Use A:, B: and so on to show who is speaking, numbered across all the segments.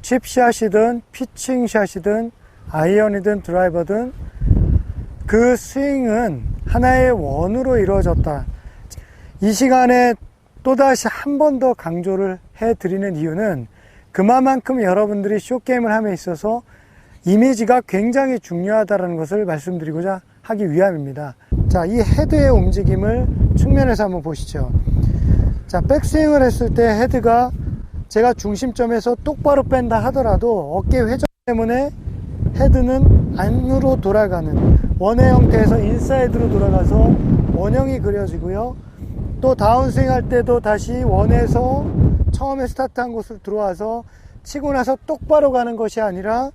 A: 칩샷이든 피칭샷이든 아이언이든 드라이버든 그 스윙은 하나의 원으로 이루어졌다. 이 시간에 또다시 한 번 더 강조를 해드리는 이유는 그만큼 여러분들이 숏게임을 함에 있어서 이미지가 굉장히 중요하다는 것을 말씀드리고자 하기 위함입니다. 자, 이 헤드의 움직임을 측면에서 한번 보시죠. 자, 백스윙을 했을 때 헤드가 제가 중심점에서 똑바로 뺀다 하더라도 어깨 회전 때문에 헤드는 안으로 돌아가는 원의 형태에서 인사이드로 돌아가서 원형이 그려지고요. 또 다운스윙 할 때도 다시 원에서 처음에 스타트한 곳으로 들어와서 치고 나서 똑바로 가는 것이 아니라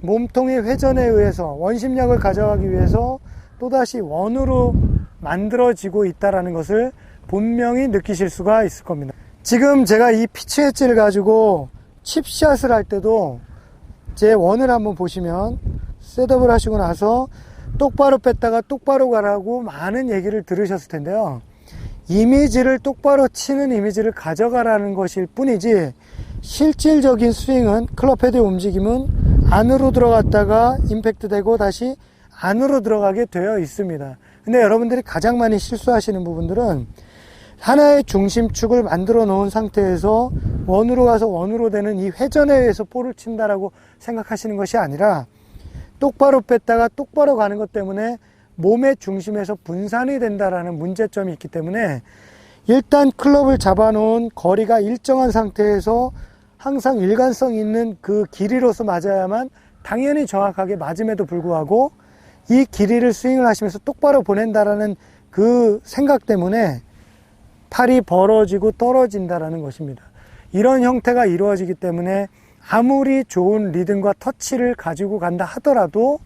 A: 몸통의 회전에 의해서 원심력을 가져가기 위해서 또다시 원으로 만들어지고 있다는 것을 분명히 느끼실 수가 있을 겁니다. 지금 제가 이 피치 엣지를 가지고 칩샷을 할 때도 제 원을 한번 보시면 셋업을 하시고 나서 똑바로 뺐다가 똑바로 가라고 많은 얘기를 들으셨을 텐데요. 이미지를 똑바로 치는 이미지를 가져가라는 것일 뿐이지 실질적인 스윙은 클럽 헤드의 움직임은 안으로 들어갔다가 임팩트 되고 다시 안으로 들어가게 되어 있습니다. 근데 여러분들이 가장 많이 실수하시는 부분들은 하나의 중심축을 만들어 놓은 상태에서 원으로 가서 원으로 되는 이 회전에 의해서 볼을 친다라고 생각하시는 것이 아니라 똑바로 뺐다가 똑바로 가는 것 때문에 몸의 중심에서 분산이 된다라는 문제점이 있기 때문에 일단 클럽을 잡아놓은 거리가 일정한 상태에서 항상 일관성 있는 그 길이로서 맞아야만 당연히 정확하게 맞음에도 불구하고 이 길이를 스윙을 하시면서 똑바로 보낸다라는 그 생각 때문에 팔이 벌어지고 떨어진다라는 것입니다. 이런 형태가 이루어지기 때문에 아무리 좋은 리듬과 터치를 가지고 간다 하더라도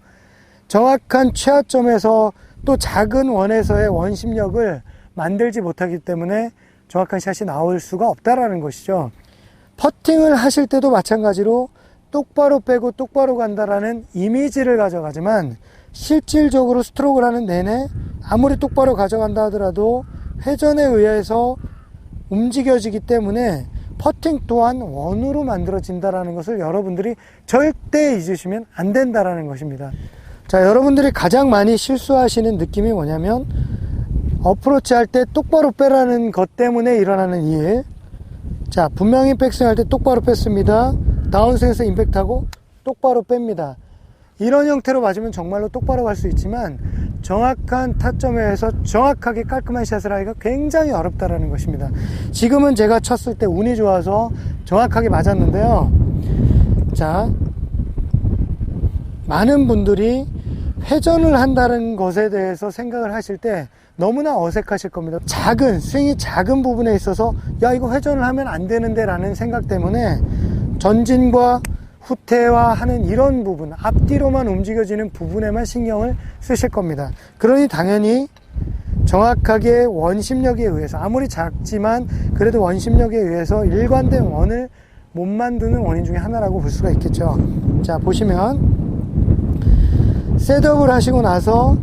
A: 정확한 최하점에서 또 작은 원에서의 원심력을 만들지 못하기 때문에 정확한 샷이 나올 수가 없다라는 것이죠. 퍼팅을 하실 때도 마찬가지로 똑바로 빼고 똑바로 간다라는 이미지를 가져가지만 실질적으로 스트로크를 하는 내내 아무리 똑바로 가져간다 하더라도 회전에 의해서 움직여지기 때문에 퍼팅 또한 원으로 만들어진다는 것을 여러분들이 절대 잊으시면 안 된다는 것입니다. 자, 여러분들이 가장 많이 실수하시는 느낌이 뭐냐면 어프로치 할 때 똑바로 빼라는 것 때문에 일어나는 일. 자, 분명히 백스윙 할 때 똑바로 뺐습니다. 다운스윙에서 임팩트하고 똑바로 뺍니다. 이런 형태로 맞으면 정말로 똑바로 갈 수 있지만 정확한 타점에서 정확하게 깔끔한 샷을 하기가 굉장히 어렵다는 것입니다. 지금은 제가 쳤을 때 운이 좋아서 정확하게 맞았는데요. 자, 많은 분들이 회전을 한다는 것에 대해서 생각을 하실 때 너무나 어색하실 겁니다. 스윙이 작은 부분에 있어서 야, 이거 회전을 하면 안 되는데 라는 생각 때문에 전진과 후퇴와 하는 이런 부분, 앞뒤로만 움직여지는 부분에만 신경을 쓰실 겁니다. 그러니 당연히 정확하게 원심력에 의해서, 아무리 작지만 그래도 원심력에 의해서 일관된 원을 못 만드는 원인 중에 하나라고 볼 수가 있겠죠. 자, 보시면 셋업을 하시고 나서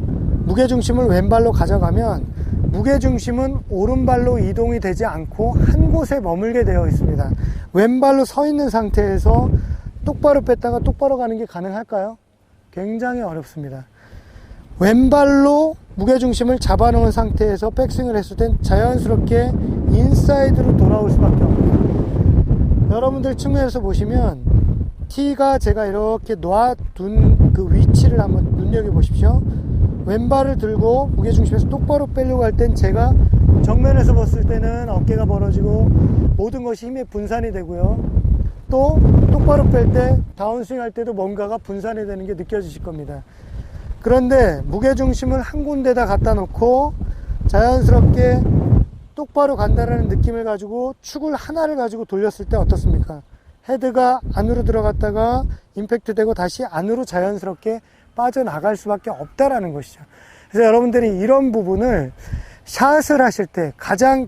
A: 무게중심을 왼발로 가져가면 무게중심은 오른발로 이동이 되지 않고 한 곳에 머물게 되어 있습니다. 왼발로 서 있는 상태에서 똑바로 뺐다가 똑바로 가는 게 가능할까요? 굉장히 어렵습니다. 왼발로 무게중심을 잡아놓은 상태에서 백스윙을 했을 땐 자연스럽게 인사이드로 돌아올 수밖에 없습니다. 여러분들 측면에서 보시면 티가 제가 이렇게 놔둔 그 위치를 한번 눈여겨보십시오. 왼발을 들고 무게중심에서 똑바로 빼려고 할 땐 제가 정면에서 봤을 때는 어깨가 벌어지고 모든 것이 힘의 분산이 되고요. 또 똑바로 뺄 때 다운스윙 할 때도 뭔가가 분산이 되는 게 느껴지실 겁니다. 그런데 무게중심을 한 군데다 갖다 놓고 자연스럽게 똑바로 간다라는 느낌을 가지고 축을 하나를 가지고 돌렸을 때 어떻습니까? 헤드가 안으로 들어갔다가 임팩트 되고 다시 안으로 자연스럽게 빠져나갈 수밖에 없다라는 것이죠. 그래서 여러분들이 이런 부분을 샷을 하실 때 가장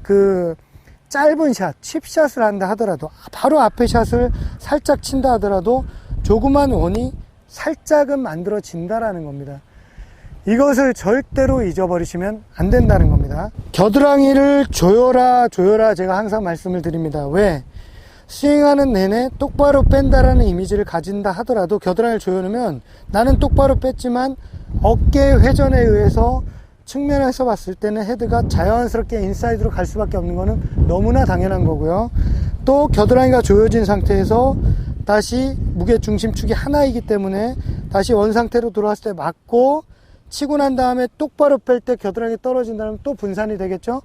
A: 짧은 샷, 칩샷을 한다 하더라도 바로 앞에 샷을 살짝 친다 하더라도 조그만 원이 살짝은 만들어진다라는 겁니다. 이것을 절대로 잊어버리시면 안 된다는 겁니다. 겨드랑이를 조여라 제가 항상 말씀을 드립니다. 왜? 스윙하는 내내 똑바로 뺀다라는 이미지를 가진다 하더라도 겨드랑이를 조여놓으면 나는 똑바로 뺐지만 어깨 회전에 의해서 측면에서 봤을 때는 헤드가 자연스럽게 인사이드로 갈 수밖에 없는 거는 너무나 당연한 거고요. 또 겨드랑이가 조여진 상태에서 다시 무게중심축이 하나이기 때문에 다시 원상태로 들어왔을 때 맞고 치고 난 다음에 똑바로 뺄 때 겨드랑이 떨어진다면 또 분산이 되겠죠.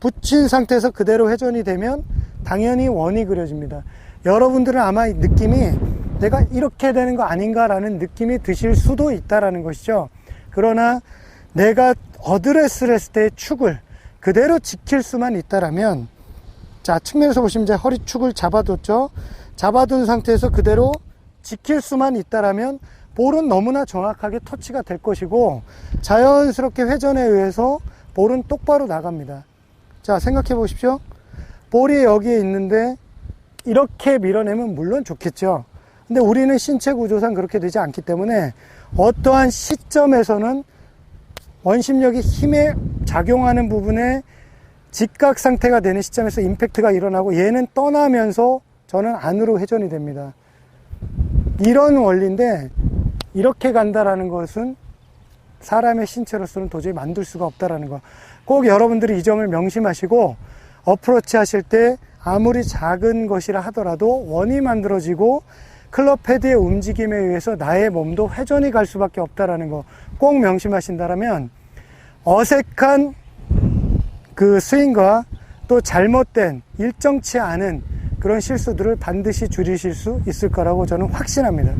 A: 붙인 상태에서 그대로 회전이 되면 당연히 원이 그려집니다. 여러분들은 아마 느낌이 내가 이렇게 되는 거 아닌가라는 느낌이 드실 수도 있다라는 것이죠. 그러나 내가 어드레스를 했을 때의 축을 그대로 지킬 수만 있다라면, 자, 측면에서 보시면 이제 허리축을 잡아뒀죠. 잡아둔 상태에서 그대로 지킬 수만 있다라면 볼은 너무나 정확하게 터치가 될 것이고 자연스럽게 회전에 의해서 볼은 똑바로 나갑니다. 자, 생각해 보십시오. 볼이 여기에 있는데 이렇게 밀어내면 물론 좋겠죠. 근데 우리는 신체 구조상 그렇게 되지 않기 때문에 어떠한 시점에서는 원심력이 힘에 작용하는 부분에 직각 상태가 되는 시점에서 임팩트가 일어나고 얘는 떠나면서 저는 안으로 회전이 됩니다. 이런 원리인데 이렇게 간다라는 것은 사람의 신체로서는 도저히 만들 수가 없다라는 거. 꼭 여러분들이 이 점을 명심하시고 어프로치 하실 때 아무리 작은 것이라 하더라도 원이 만들어지고 클럽 헤드의 움직임에 의해서 나의 몸도 회전이 갈 수밖에 없다라는 거 꼭 명심하신다라면 어색한 그 스윙과 또 잘못된 일정치 않은 그런 실수들을 반드시 줄이실 수 있을 거라고 저는 확신합니다.